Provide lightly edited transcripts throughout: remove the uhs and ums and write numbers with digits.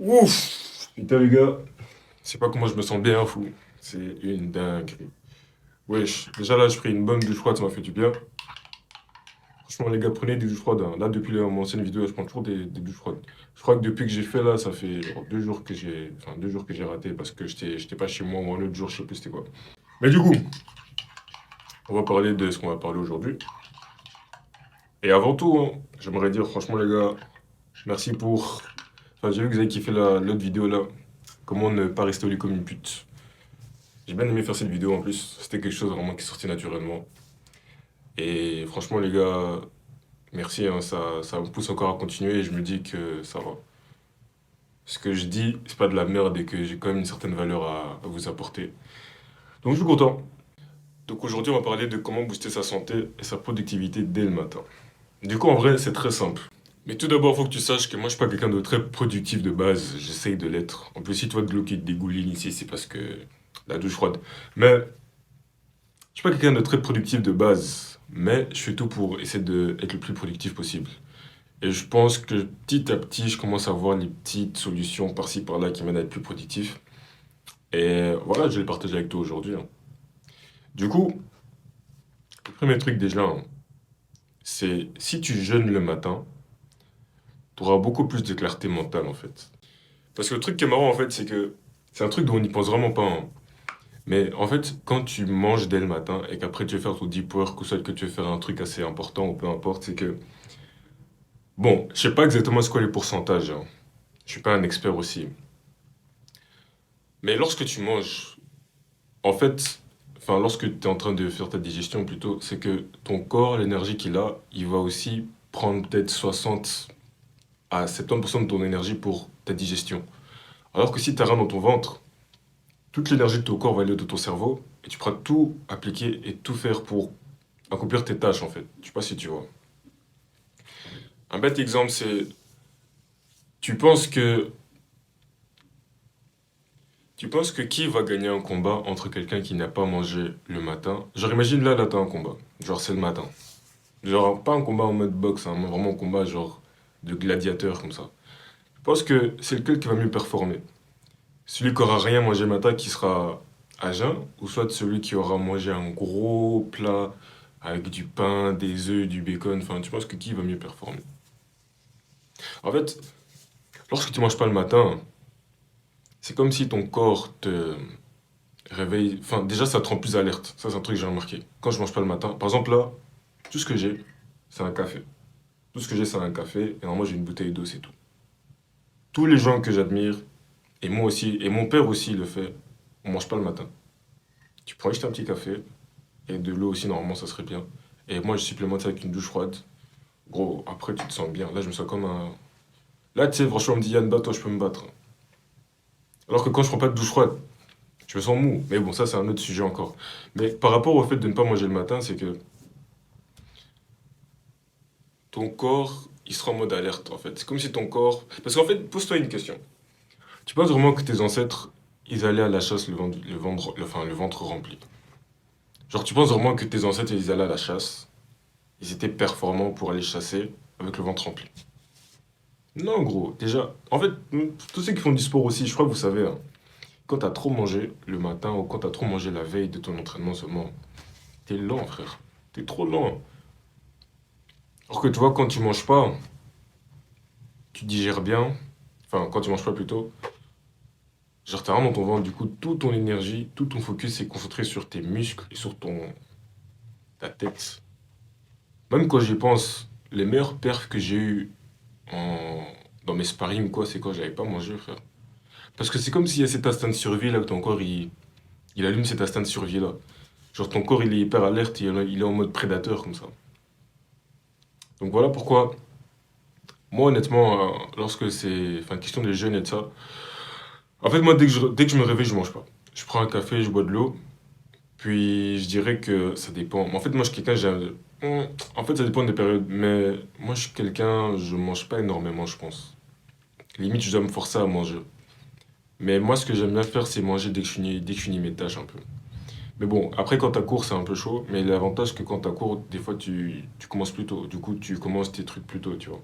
Ouf! Putain, les gars, je sais pas comment je me sens bien, fou. C'est une dinguerie. Wesh, déjà là, je pris une bonne douche froide, ça m'a fait du bien. Franchement, les gars, prenez des douches froides, hein. Là, depuis mon ancienne vidéo, je prends toujours des douches froides. Je crois que depuis que j'ai fait là, ça fait genre 2 jours que j'ai. Enfin, 2 jours que j'ai raté parce que j'étais pas chez moi ou un autre jour, je sais plus c'était quoi. Mais du coup, on va parler de ce qu'on va parler aujourd'hui. Et avant tout, hein, j'aimerais dire franchement, les gars, merci pour. Enfin, j'ai vu que vous avez kiffé l'autre vidéo là. Comment ne pas rester au lit comme une pute. J'ai bien aimé faire cette vidéo en plus. C'était quelque chose vraiment qui sortait naturellement. Et franchement, les gars, merci, hein, ça me pousse encore à continuer et je me dis que ça va. Ce que je dis, c'est pas de la merde et que j'ai quand même une certaine valeur à vous apporter. Donc je suis content. Donc aujourd'hui, on va parler de comment booster sa santé et sa productivité dès le matin. Du coup, en vrai, c'est très simple. Mais tout d'abord, il faut que tu saches que moi, je suis pas quelqu'un de très productif de base. J'essaye de l'être. En plus, si tu vois de l'eau qui te dégouline ici, c'est parce que la douche froide. Mais je suis pas quelqu'un de très productif de base, mais je fais tout pour essayer d'être le plus productif possible. Et je pense que petit à petit, je commence à voir les petites solutions par-ci par-là qui m'aident à être plus productif. Et voilà, je vais les partager avec toi aujourd'hui, hein. Du coup, le premier truc déjà, hein, c'est si tu jeûnes le matin, tu auras beaucoup plus de clarté mentale en fait. Parce que le truc qui est marrant en fait, c'est que c'est un truc dont on n'y pense vraiment pas, hein. Mais en fait, quand tu manges dès le matin et qu'après tu veux faire ton deep work ou soit que tu veux faire un truc assez important ou peu importe, c'est que bon, je sais pas exactement c'est quoi les pourcentages, hein. Je suis pas un expert aussi. Mais lorsque tu manges, en fait, enfin, lorsque tu es en train de faire ta digestion plutôt, c'est que ton corps, l'énergie qu'il a, il va aussi prendre peut-être 60 à 70% de ton énergie pour ta digestion. Alors que si tu as rien dans ton ventre, toute l'énergie de ton corps va aller de ton cerveau et tu pourras tout appliquer et tout faire pour accomplir tes tâches en fait. Je sais pas si tu vois. Un bête exemple, c'est tu penses que Tu penses que qui va gagner un combat entre quelqu'un qui n'a pas mangé le matin? Genre, imagine là, t'as un combat. Genre, c'est le matin. Genre, pas un combat en mode boxe, hein, mais vraiment un combat genre de gladiateur comme ça. Je pense que c'est lequel qui va mieux performer. Celui qui aura rien mangé le matin qui sera à jeun, ou soit celui qui aura mangé un gros plat avec du pain, des œufs, du bacon. Enfin, tu penses que qui va mieux performer? En fait, lorsque tu manges pas le matin, c'est comme si ton corps te réveille. Enfin, déjà, ça te rend plus alerte. Ça, c'est un truc que j'ai remarqué. Quand je mange pas le matin, par exemple, là, tout ce que j'ai, c'est un café. Tout ce que j'ai, c'est un café. Et normalement, j'ai une bouteille d'eau, c'est tout. Tous les gens que j'admire, et moi aussi, et mon père aussi le fait, on mange pas le matin. Tu prends juste un petit café, et de l'eau aussi, normalement, ça serait bien. Et moi, je supplémente ça avec une douche froide. Gros, après, tu te sens bien. Là, je me sens comme un. Là, tu sais, franchement, on me dit, Yann, bat-toi, je peux me battre. Alors que quand je prends pas de douche froide, je me sens mou. Mais bon, ça, c'est un autre sujet encore. Mais par rapport au fait de ne pas manger le matin, c'est que ton corps, il sera en mode alerte, en fait. C'est comme si ton corps. Parce qu'en fait, pose-toi une question. Tu penses vraiment que tes ancêtres, ils allaient à la chasse enfin, le ventre rempli? Genre, tu penses vraiment que tes ancêtres, ils allaient à la chasse, ils étaient performants pour aller chasser avec le ventre rempli? Non, gros, déjà. En fait, tous ceux qui font du sport aussi, je crois que vous savez, hein, quand t'as trop mangé le matin ou quand t'as trop mangé la veille de ton entraînement seulement, t'es lent, frère. T'es trop lent. Alors que tu vois, quand tu manges pas, tu digères bien. Enfin, quand tu manges pas plutôt, genre, t'as rien dans ton ventre, du coup, toute ton énergie, tout ton focus est concentré sur tes muscles et sur ta tête. Même quand j'y pense, les meilleurs perfs que j'ai eu en, dans mes sparring, quoi, c'est quand j'avais pas mangé, frère. Parce que c'est comme s'il y a cet instinct de survie là, que ton corps il allume cet instinct de survie là. Genre, ton corps il est hyper alerte, il est en mode prédateur comme ça. Donc voilà pourquoi, moi honnêtement, lorsque c'est enfin, question des jeunes et de ça, en fait, moi dès que je me réveille, je mange pas. Je prends un café, je bois de l'eau. Puis je dirais que ça dépend. En fait, moi, je suis quelqu'un, en fait, ça dépend des périodes. Mais moi, je suis quelqu'un, je mange pas énormément, je pense. Limite, je dois me forcer à manger. Mais moi, ce que j'aime bien faire, c'est manger dès que je finis mes tâches un peu. Mais bon, après, quand t'as cours, c'est un peu chaud. Mais l'avantage, c'est que quand t'as cours, des fois, tu commences plus tôt. Du coup, tu commences tes trucs plus tôt, tu vois.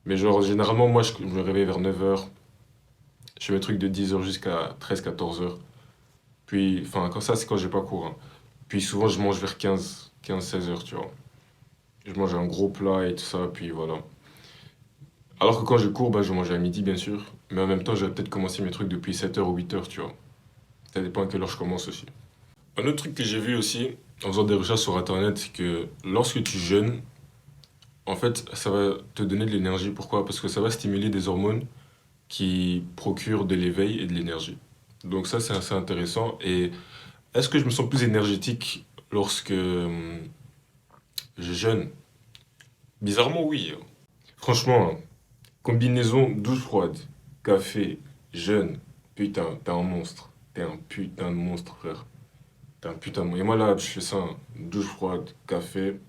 Mais genre, généralement, moi, je me réveille vers 9h. Je fais mes trucs de 10h jusqu'à 13-14h. Puis, enfin, quand ça, c'est quand j'ai pas cours, hein. Puis souvent, je mange vers 15-16h, tu vois. Je mange un gros plat et tout ça, puis voilà. Alors que quand je cours, bah, je mange à midi, bien sûr. Mais en même temps, j'avais peut-être commencé mes trucs depuis 7h ou 8h, tu vois. Ça dépend à quelle heure je commence aussi. Un autre truc que j'ai vu aussi, en faisant des recherches sur Internet, c'est que lorsque tu jeûnes, en fait, ça va te donner de l'énergie. Pourquoi? Parce que ça va stimuler des hormones qui procurent de l'éveil et de l'énergie. Donc ça, c'est assez intéressant. Et est-ce que je me sens plus énergétique lorsque je jeûne? Bizarrement, oui. Franchement, hein, combinaison douche froide, café, jeûne, putain, t'es un monstre. T'es un putain de monstre, frère. T'es un putain de monstre. Et moi, là, je fais ça, hein, douche froide, café,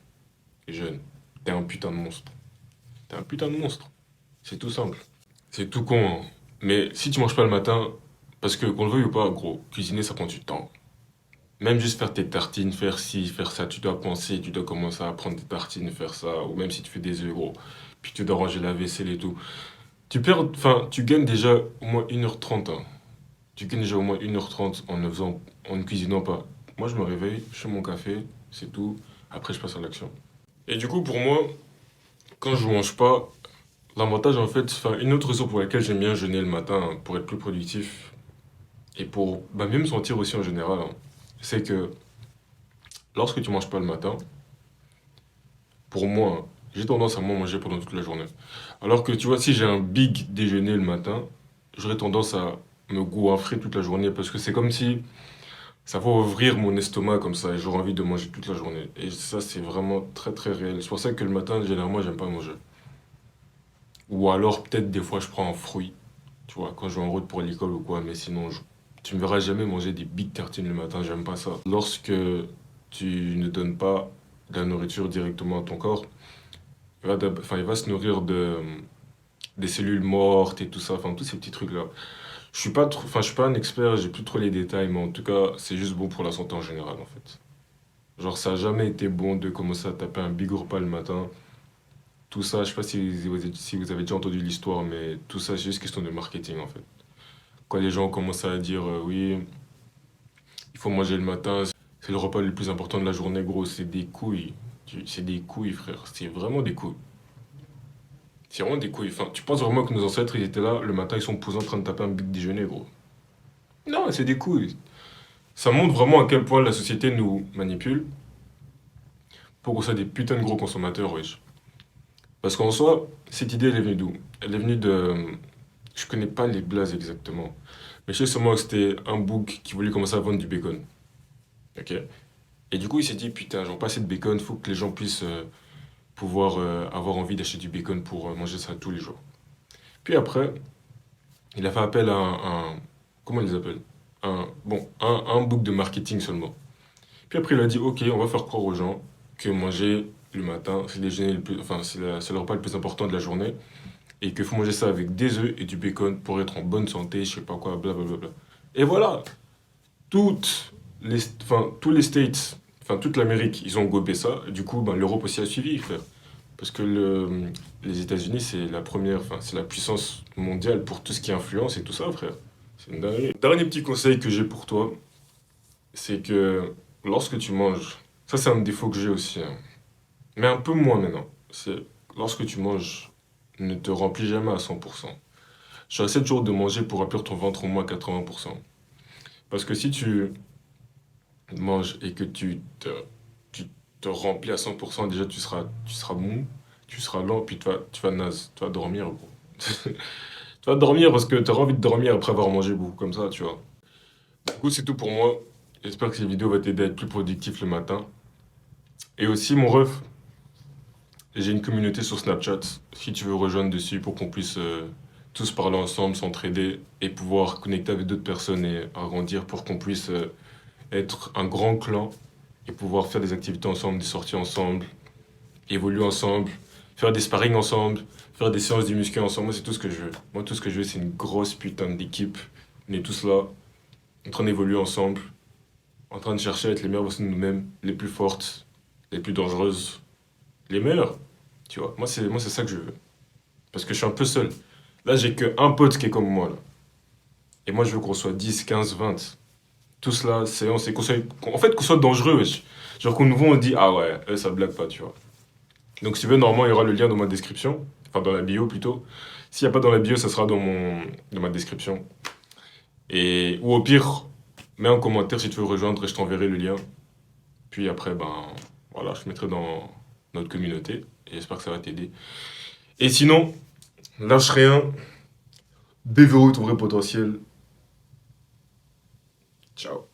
jeûne. T'es un putain de monstre. T'es un putain de monstre. C'est tout simple. C'est tout con, hein. Mais si tu manges pas le matin, parce que qu'on le veuille ou pas, gros, cuisiner, ça prend du temps. Même juste faire tes tartines, faire ci, faire ça, tu dois penser, tu dois commencer à prendre tes tartines, faire ça, ou même si tu fais des œufs, gros, puis tu dois ranger la vaisselle et tout. Tu perds, enfin, tu gagnes déjà au moins 1h30, hein. Tu gagnes déjà au moins 1h30 en ne faisant, en ne cuisinant pas. Moi, je me réveille, je fais mon café, c'est tout. Après, je passe à l'action. Et du coup, pour moi, quand je mange pas, l'avantage, en fait, enfin, une autre raison pour laquelle j'aime bien jeûner le matin, hein, pour être plus productif, et pour bah, mieux me sentir aussi en général, hein, c'est que lorsque tu manges pas le matin, pour moi, hein, j'ai tendance à moins manger pendant toute la journée. Alors que tu vois, si j'ai un big déjeuner le matin, j'aurais tendance à me goinfrer toute la journée parce que c'est comme si ça va ouvrir mon estomac comme ça et j'aurai envie de manger toute la journée. Et ça, c'est vraiment très très réel. C'est pour ça que le matin, généralement, j'aime pas manger. Ou alors, peut-être des fois, je prends un fruit, tu vois, quand je vais en route pour l'école ou quoi, mais sinon, tu me verras jamais manger des big tartines le matin, j'aime pas ça. Lorsque tu ne donnes pas de la nourriture directement à ton corps, enfin, il va se nourrir des cellules mortes et tout ça, enfin tous ces petits trucs-là. Je suis pas trop, enfin je suis pas un expert, j'ai plus trop les détails, mais en tout cas c'est juste bon pour la santé en général en fait. Genre ça a jamais été bon de commencer à taper un big repas le matin. Tout ça, je sais pas si vous avez déjà entendu l'histoire, mais tout ça c'est juste question de marketing en fait. Quand les gens commencent à dire oui, il faut manger le matin, c'est le repas le plus important de la journée, gros, c'est des couilles. C'est des couilles, frère. C'est vraiment des couilles. C'est vraiment des couilles. Enfin, tu penses vraiment que nos ancêtres, ils étaient là, le matin, ils sont posés en train de taper un big déjeuner, gros. Non, c'est des couilles. Ça montre vraiment à quel point la société nous manipule pour qu'on soit des putains de gros consommateurs, wesh. Parce qu'en soi, cette idée, elle est venue d'où? Elle est venue de... Je connais pas les blazes exactement. Mais je sais seulement que c'était un bouc qui voulait commencer à vendre du bacon. Ok? Et du coup, il s'est dit, putain, j'en pas assez de bacon, faut que les gens puissent pouvoir avoir envie d'acheter du bacon pour manger ça tous les jours. Puis après, il a fait appel à comment ils les appellent? Un book de marketing seulement. Puis après, il a dit, ok, on va faire croire aux gens que manger le matin, c'est le déjeuner le plus, enfin, c'est le repas le plus important de la journée, et qu'il faut manger ça avec des œufs et du bacon pour être en bonne santé, je sais pas quoi, blablabla. Et voilà, tous les States, enfin toute l'Amérique, ils ont gobé ça. Du coup, ben, l'Europe aussi a suivi, frère. Parce que les États-Unis, c'est la première, enfin, c'est la puissance mondiale pour tout ce qui est influence et tout ça, frère. C'est une dinguerie. Dernier petit conseil que j'ai pour toi, c'est que lorsque tu manges, ça c'est un défaut que j'ai aussi, hein, mais un peu moins maintenant, c'est lorsque tu manges, ne te remplis jamais à 100%. J'essaie toujours de manger pour remplir ton ventre au moins à 80%. Parce que si tu manges et que tu te remplis à 100%, déjà tu seras mou, tu seras lent, puis tu vas naze, tu vas dormir, gros. Tu vas dormir parce que tu auras envie de dormir après avoir mangé beaucoup comme ça, tu vois. Du coup, c'est tout pour moi. J'espère que cette vidéo va t'aider à être plus productif le matin. Et aussi, mon ref, j'ai une communauté sur Snapchat. Si tu veux rejoindre dessus pour qu'on puisse tous parler ensemble, s'entraider et pouvoir connecter avec d'autres personnes et agrandir pour qu'on puisse être un grand clan et pouvoir faire des activités ensemble, des sorties ensemble, évoluer ensemble, faire des sparring ensemble, faire des séances de muscu ensemble. Moi, c'est tout ce que je veux. Moi, tout ce que je veux, c'est une grosse putain d'équipe. On est tous là, en train d'évoluer ensemble, en train de chercher à être les meilleures versions de nous-mêmes, les plus fortes, les plus dangereuses, les meilleures. Tu vois, moi, c'est ça que je veux. Parce que je suis un peu seul. Là, j'ai que un pote qui est comme moi, là. Et moi, je veux qu'on soit 10, 15, 20. Tout cela, c'est en fait, qu'on soit dangereux, wesh. Genre qu'on nous voit, on dit, ah ouais, eux, ça blague pas, tu vois. Donc, si tu veux, normalement, il y aura le lien dans ma description. Enfin, dans la bio plutôt. S'il n'y a pas dans la bio, ça sera dans ma description. Et, ou au pire, mets un commentaire si tu veux rejoindre et je t'enverrai le lien. Puis après, ben, voilà, je mettrai dans notre communauté. Et j'espère que ça va t'aider. Et sinon, lâche rien. Déverrouille ton vrai potentiel. Ciao.